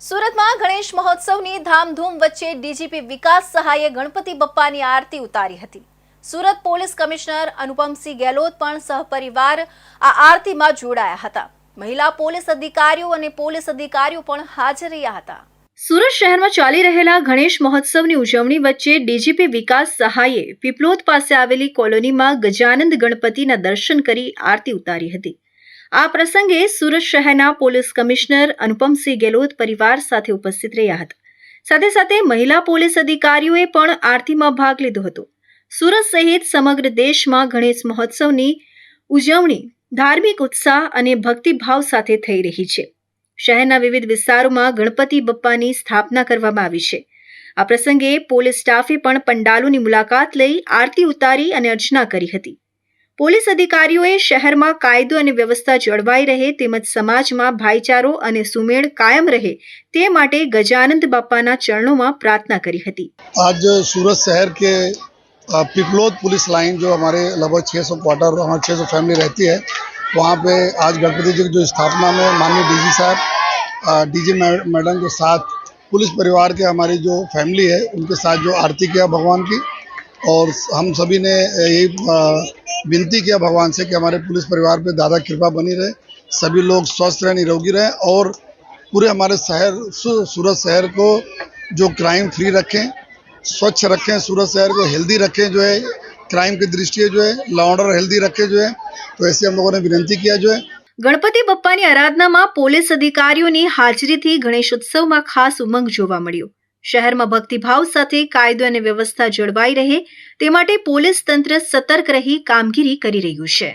સુરતમાં ગણેશ મહોત્સવની ધામધૂમ વચ્ચે ડીજીપી વિકાસ સહાયે ગણપતિ બપ્પાની આરતી ઉતારી હતી। સુરત પોલીસ કમિશનર અનુપમસિંહ ગેહલોત પણ સહપરિવાર આ આરતીમાં જોડાયા હતા। મહિલા પોલીસ અધિકારીઓ અને પોલીસ અધિકારીઓ પણ હાજર રહ્યા હતા। સુરત શહેરમાં ચાલી રહેલા ગણેશ મહોત્સવની ઉજવણી વચ્ચે ડીજીપી વિકાસ સહાયે પીપલોદ પાસે આવેલી કોલોનીમાં ગજાનંદ ગણપતિના દર્શન કરી આરતી ઉતારી હતી। આ પ્રસંગે સુરત શહેરના પોલીસ કમિશનર અનુપમસિંહ ગેહલોત પરિવાર સાથે ઉપસ્થિત રહ્યા હતા। સાથે સાથે મહિલા પોલીસ અધિકારીઓએ પણ આરતીમાં ભાગ લીધો હતો। સુરત સહિત સમગ્ર દેશમાં ગણેશ મહોત્સવની ઉજવણી ધાર્મિક ઉત્સાહ અને ભક્તિભાવ સાથે થઈ રહી છે। શહેરના વિવિધ વિસ્તારોમાં ગણપતિ બપ્પાની સ્થાપના કરવામાં આવી છે। આ પ્રસંગે પોલીસ સ્ટાફે પણ પંડાલોની મુલાકાત લઈ આરતી ઉતારી અને અર્ચના કરી હતી। પોલીસ અધિકારીઓએ શહેરમાં કાયદો અને વ્યવસ્થા જળવાઈ રહે તેમજ સમાજમાં ભાઈચારો અને સુમેળ કાયમ રહે તે માટે ગજાનંદ બાપાના ચરણોમાં प्रार्थना કરી હતી। आज सूरत शहर के पिपलोद पुलिस लाइन जो हमारे लगभग 600 क्वार्टर हमारे 600 फैमिली रहती है, वहाँ पे आज गणपति जी की जो स्थापना में माननीय डीजी साहब डीजी मैडम के साथ पुलिस परिवार के हमारी जो फैमिली है उनके साथ जो आरती किया भगवान की, और हम सभी ने यही विनती किया भगवान से कि हमारे पुलिस परिवार पे दादा कृपा बनी रहे, सभी लोग स्वस्थ रहे, निरोगी रहे और पूरे हमारे शहर सूरत शहर को जो क्राइम फ्री रखें, स्वच्छ रखें, सूरत शहर को हेल्दी रखें, जो है क्राइम की दृष्टि जो है लॉ ऑर्डर हेल्दी रखें, जो है तो ऐसे हम लोगों ने विनती किया। जो है ગણપતિ બપ્પાની આરાધનામાં પોલીસ અધિકારીઓની હાજરીથી ગણેશોત્સવમાં ખાસ ઉમંગ જોવા મળ્યો। શહેરમાં ભક્તિભાવ સાથે કાયદો અને વ્યવસ્થા જળવાઈ રહે તે માટે પોલીસ તંત્ર સતર્ક રહી કામગીરી કરી રહ્યું છે।